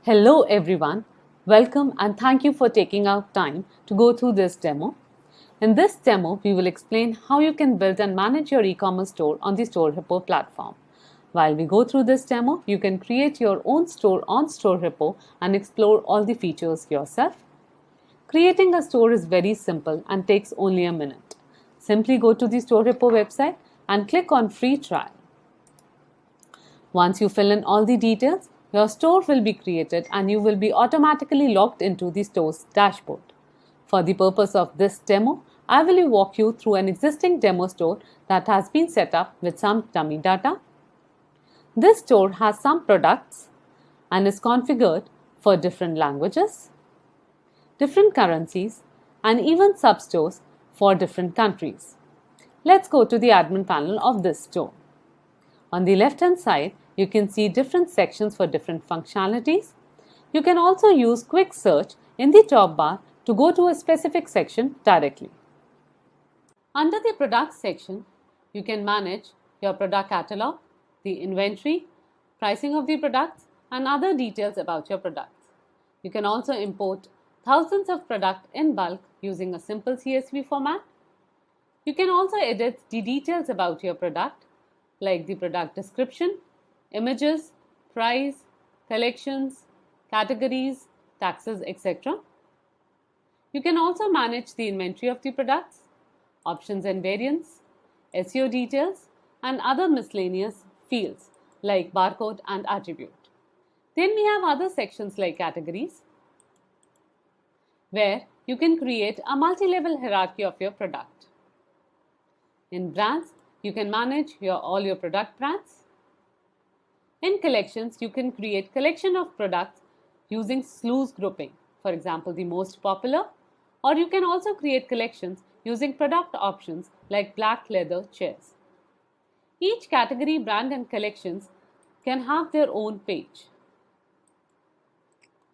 Hello everyone, welcome and thank you for taking out time to go through this demo. In this demo, we will explain how you can build and manage your e-commerce store on the StoreHippo platform. While we go through this demo, you can create your own store on StoreHippo and explore all the features yourself. Creating a store is very simple and takes only a minute. Simply go to the StoreHippo website and click on Free Trial. Once you fill in all the details, your store will be created and you will be automatically logged into the store's dashboard. For the purpose of this demo, I will walk you through an existing demo store that has been set up with some dummy data. This store has some products and is configured for different languages, different currencies, and even substores for different countries. Let's go to the admin panel of this store. On the left-hand side, you can see different sections for different functionalities. You can also use quick search in the top bar to go to a specific section directly. Under the products section, you can manage your product catalog, the inventory, pricing of the products, and other details about your products. You can also import thousands of products in bulk using a simple CSV format. You can also edit the details about your product, like the product description, images, price, collections, categories, taxes, etc. You can also manage the inventory of the products, options and variants, SEO details, and other miscellaneous fields like barcode and attribute. Then we have other sections like categories, where you can create a multi-level hierarchy of your product. In brands, you can manage all your product brands. In collections, you can create collection of products using SLOOS grouping, for example, the most popular, or you can also create collections using product options like black leather chairs. Each category, brand, and collections can have their own page.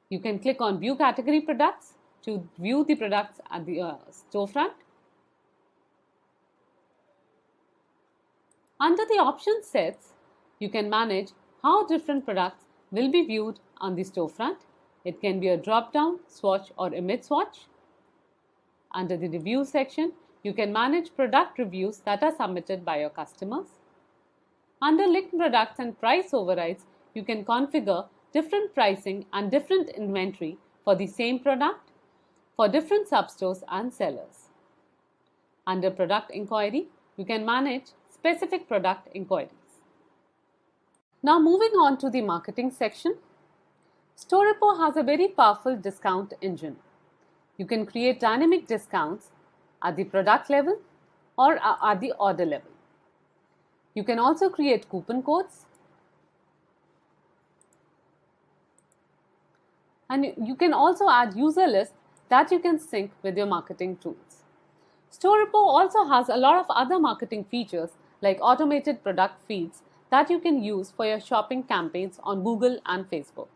You can click on View Category Products to view the products at the storefront. Under the options sets, you can manage how different products will be viewed on the storefront. It can be a drop-down, swatch, or image swatch. Under the review section, you can manage product reviews that are submitted by your customers. Under linked products and price overrides, you can configure different pricing and different inventory for the same product for different substores and sellers. Under product inquiry, you can manage specific product inquiries. Now moving on to the marketing section, StoreHippo has a very powerful discount engine. You can create dynamic discounts at the product level or at the order level. You can also create coupon codes, and you can also add user lists that you can sync with your marketing tools. StoreHippo also has a lot of other marketing features like automated product feeds that you can use for your shopping campaigns on Google and Facebook.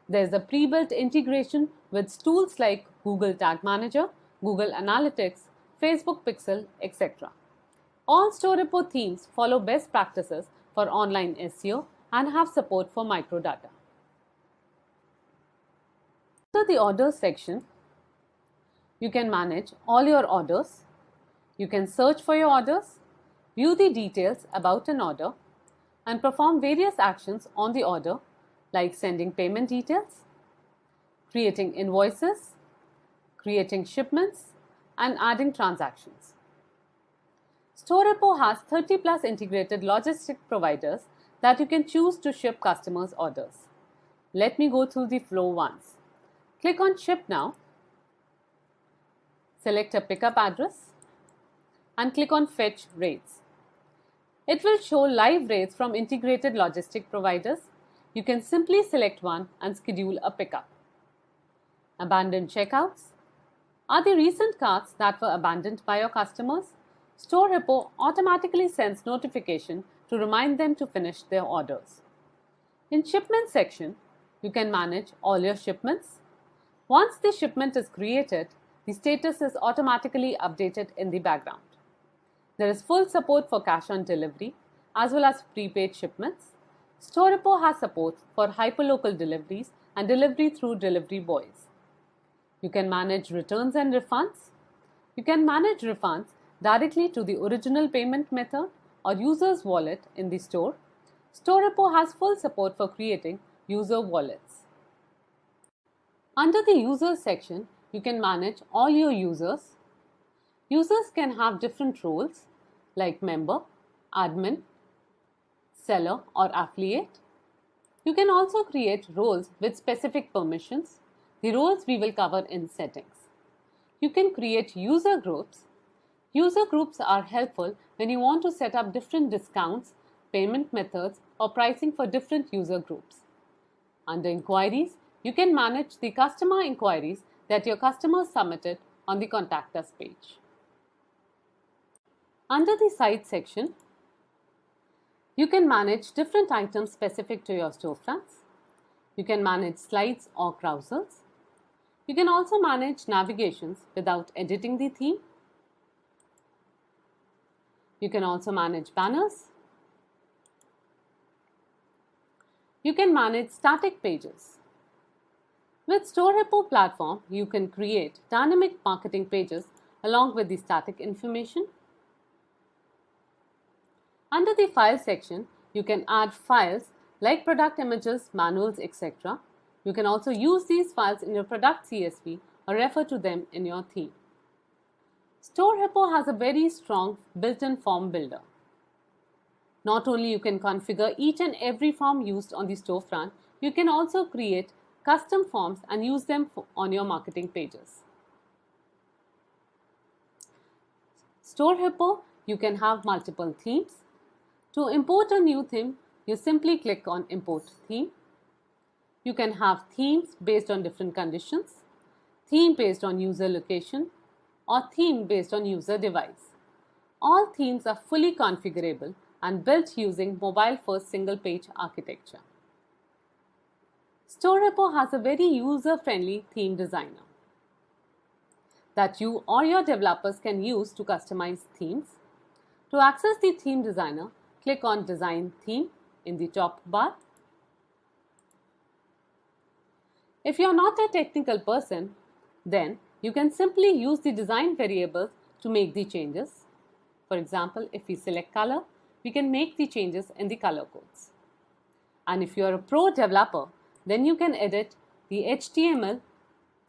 There's a pre-built integration with tools like Google Tag Manager, Google Analytics, Facebook Pixel, etc. All StoreHippo themes follow best practices for online SEO and have support for microdata. Under the orders section, you can manage all your orders. You can search for your orders, view the details about an order, and perform various actions on the order like sending payment details, creating invoices, creating shipments, and adding transactions. StoreHippo has 30 plus integrated logistic providers that you can choose to ship customers' orders. Let me go through the flow once. Click on Ship Now, select a pickup address, and click on Fetch Rates. It will show live rates from integrated logistic providers. You can simply select one and schedule a pickup. Abandoned checkouts are the recent carts that were abandoned by your customers. StoreHippo automatically sends notification to remind them to finish their orders. In Shipment section, you can manage all your shipments. Once the shipment is created, the status is automatically updated in the background. There is full support for cash on delivery as well as prepaid shipments. StoreHippo has support for hyperlocal deliveries and delivery through delivery boys. You can manage returns and refunds. You can manage refunds directly to the original payment method or user's wallet in the store. StoreRepo has full support for creating user wallets. Under the Users section, you can manage all your users. Users can have different roles like member, admin, seller, or affiliate. You can also create roles with specific permissions. The roles we will cover in settings. You can create user groups. User groups are helpful when you want to set up different discounts, payment methods, or pricing for different user groups. Under Inquiries, you can manage the customer inquiries that your customers submitted on the Contact Us page. Under the Site section, you can manage different items specific to your storefronts. You can manage slides or carousels. You can also manage navigations without editing the theme. You can also manage banners. You can manage static pages. With StoreRepo platform, you can create dynamic marketing pages along with the static information. Under the File section, you can add files like product images, manuals, etc. You can also use these files in your product CSV or refer to them in your theme. StoreRepo has a very strong built-in form builder. Not only you can configure each and every form used on the storefront, you can also create custom forms and use them on your marketing pages. StoreRepo, you can have multiple themes. To import a new theme, you simply click on Import Theme. You can have themes based on different conditions, theme based on user location, or theme based on user device. All themes are fully configurable and built using mobile-first single-page architecture. StoreRepo has a very user-friendly theme designer that you or your developers can use to customize themes. To access the theme designer, click on Design Theme in the top bar. If you are not a technical person, then you can simply use the design variables to make the changes. For example, if we select color, we can make the changes in the color codes. And if you are a pro developer, then you can edit the HTML,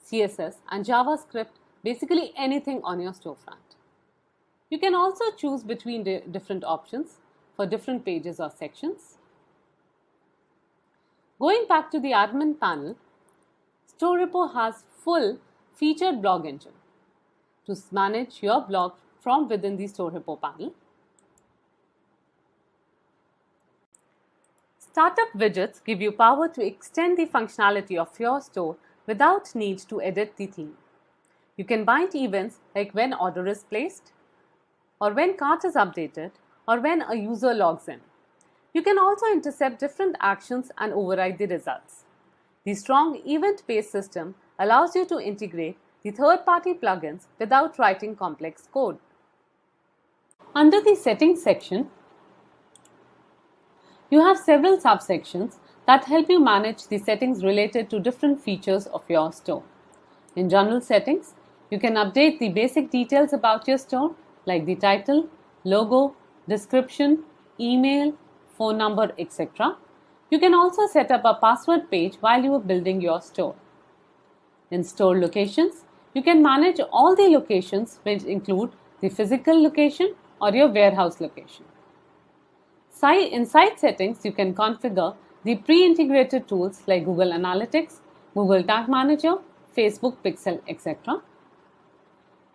CSS, and JavaScript, basically anything on your storefront. You can also choose between different options for different pages or sections. Going back to the admin panel, StoreRepo has full featured blog engine to manage your blog from within the StoreRepo panel. Startup widgets give you power to extend the functionality of your store without need to edit the theme. You can bind events like when order is placed, or when cart is updated, or when a user logs in. You can also intercept different actions and override the results. The strong event-based system allows you to integrate the third-party plugins without writing complex code. Under the Settings section, you have several subsections that help you manage the settings related to different features of your store. In General Settings, you can update the basic details about your store like the title, logo, description, email, phone number, etc. You can also set up a password page while you are building your store. In Store Locations, you can manage all the locations which include the physical location or your warehouse location. In Site Settings, you can configure the pre-integrated tools like Google Analytics, Google Tag Manager, Facebook Pixel, etc.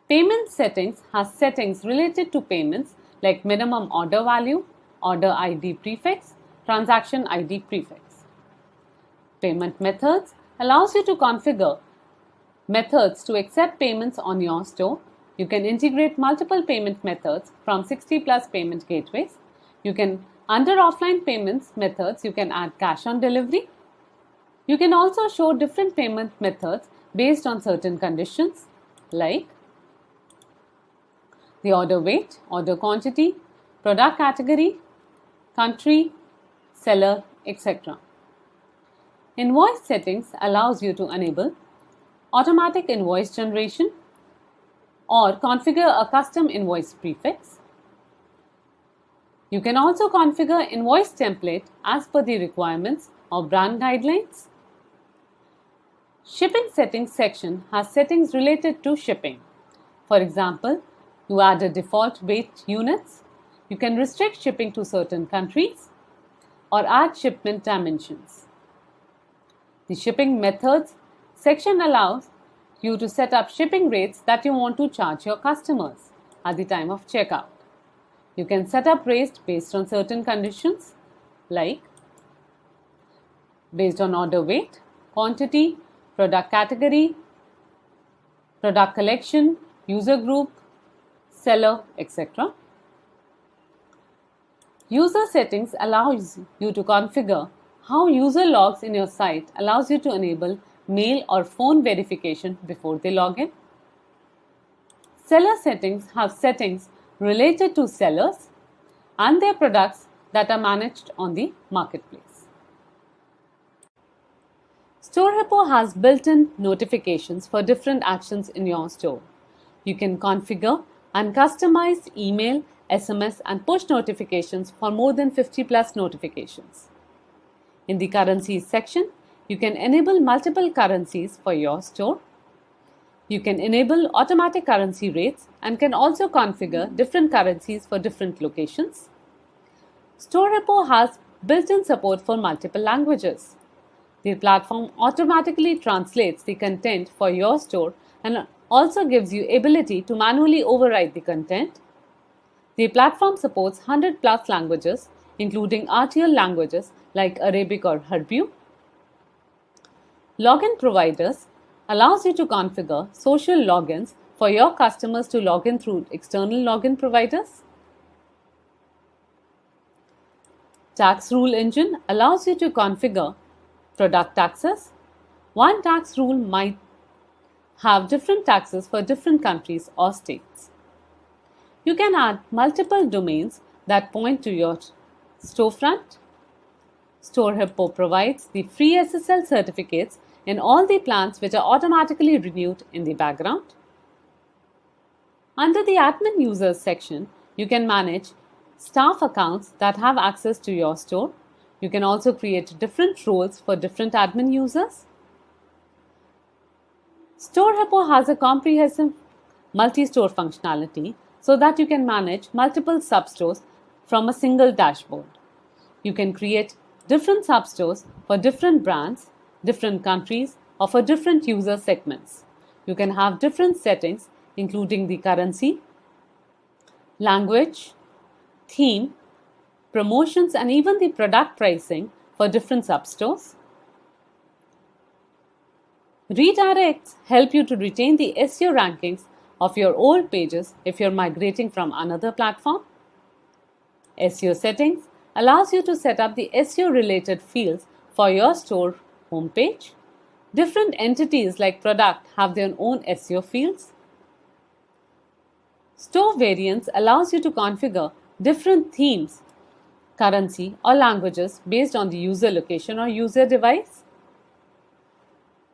Payment Settings has settings related to payments like minimum order value, order ID prefix, transaction ID prefix. Payment Methods allows you to configure methods to accept payments on your store. You can integrate multiple payment methods from 60+ payment gateways. Under offline payments methods, you can add cash on delivery. You can also show different payment methods based on certain conditions like the order weight, order quantity, product category, country, seller, etc. Invoice settings allows you to enable automatic invoice generation or configure a custom invoice prefix. You can also configure invoice template as per the requirements of brand guidelines. Shipping settings section has settings related to shipping. For example, you add a default weight units, you can restrict shipping to certain countries, or add shipment dimensions. The shipping methods section allows you to set up shipping rates that you want to charge your customers at the time of checkout. You can set up rates based on certain conditions like based on order weight, quantity, product category, product collection, user group, seller, etc. User settings allows you to configure how user logs in your site, allows you to enable mail or phone verification before they log in. Seller settings have settings related to sellers and their products that are managed on the marketplace. StoreHippo has built-in notifications for different actions in your store. You can configure and customize email, SMS and push notifications for more than 50 plus notifications. In the currencies section, you can enable multiple currencies for your store. You can enable automatic currency rates and can also configure different currencies for different locations. StoreHippo has built-in support for multiple languages. The platform automatically translates the content for your store and also gives you ability to manually override the content. The platform supports 100 plus languages, including RTL languages like Arabic or Urdu. Login providers allows you to configure social logins for your customers to log in through external login providers. Tax rule engine allows you to configure product taxes. One tax rule might have different taxes for different countries or states. You can add multiple domains that point to your storefront. StoreHippo provides the free SSL certificates in all the plans which are automatically renewed in the background. Under the admin users section, you can manage staff accounts that have access to your store. You can also create different roles for different admin users. StoreHippo has a comprehensive multi-store functionality so that you can manage multiple substores from a single dashboard. You can create different substores for different brands, different countries, or for different user segments. You can have different settings including the currency, language, theme, promotions, and even the product pricing for different substores. Redirects help you to retain the SEO rankings of your old pages if you're migrating from another platform. SEO settings allows you to set up the SEO related fields for your store homepage. Different entities like product have their own SEO fields. Store variants allows you to configure different themes, currency or languages based on the user location or user device.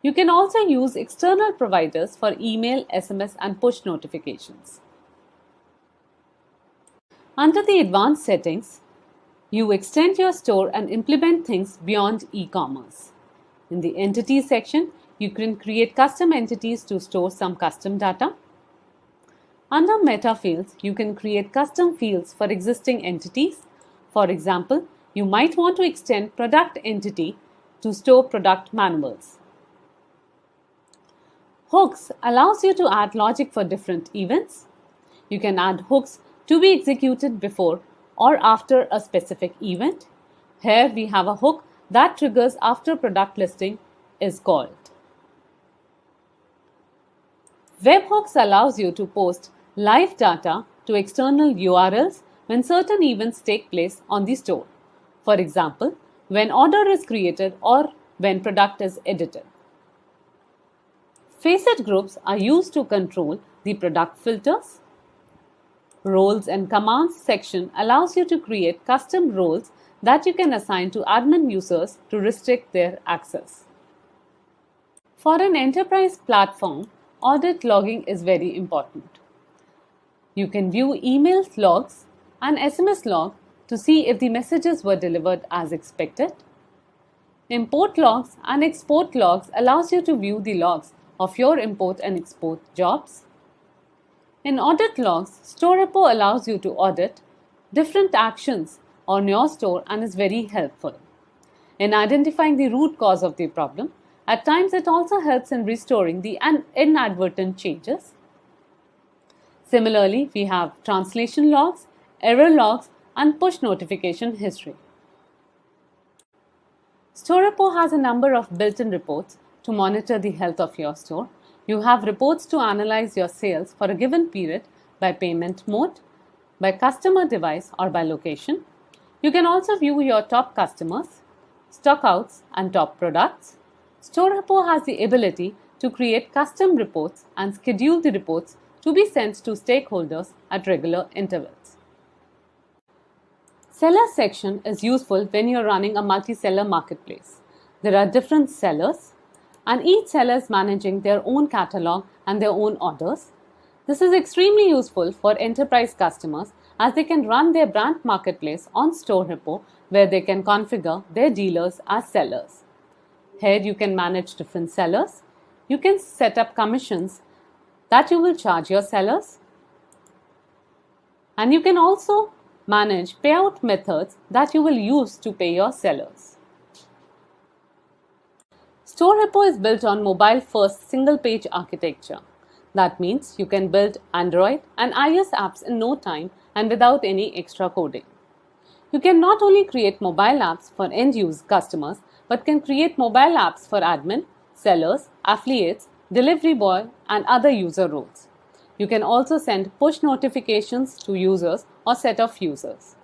You can also use external providers for email, SMS and push notifications. Under the advanced settings, you extend your store and implement things beyond e-commerce. In the Entities section, you can create custom entities to store some custom data. Under Meta Fields, you can create custom fields for existing entities. For example, you might want to extend product entity to store product manuals. Hooks allows you to add logic for different events. You can add hooks to be executed before or after a specific event. Here we have a hook that triggers after product listing is called. Webhooks allows you to post live data to external URLs when certain events take place on the store. For example, when order is created or when product is edited. Facet groups are used to control the product filters. Roles and commands section allows you to create custom roles that you can assign to admin users to restrict their access. For an enterprise platform, audit logging is very important. You can view email logs and SMS log to see if the messages were delivered as expected. Import logs and export logs allows you to view the logs of your import and export jobs. In audit logs, StoreRepo allows you to audit different actions on your store and is very helpful in identifying the root cause of the problem. At times, it also helps in restoring the inadvertent changes. Similarly, we have translation logs, error logs, and push notification history. StoreRepo has a number of built-in reports to monitor the health of your store. You have reports to analyze your sales for a given period by payment mode, by customer device, or by location. You can also view your top customers, stockouts, and top products. StoreRepo has the ability to create custom reports and schedule the reports to be sent to stakeholders at regular intervals. Seller section is useful when you're running a multi-seller marketplace. There are different sellers, and each seller is managing their own catalog and their own orders. This is extremely useful for enterprise customers as they can run their brand marketplace on StoreRepo where they can configure their dealers as sellers. Here you can manage different sellers. You can set up commissions that you will charge your sellers. And you can also manage payout methods that you will use to pay your sellers. StoreRepo is built on mobile-first single-page architecture. That means you can build Android and iOS apps in no time and without any extra coding. You can not only create mobile apps for end-use customers, but can create mobile apps for admin, sellers, affiliates, delivery boy, and other user roles. You can also send push notifications to users or set of users.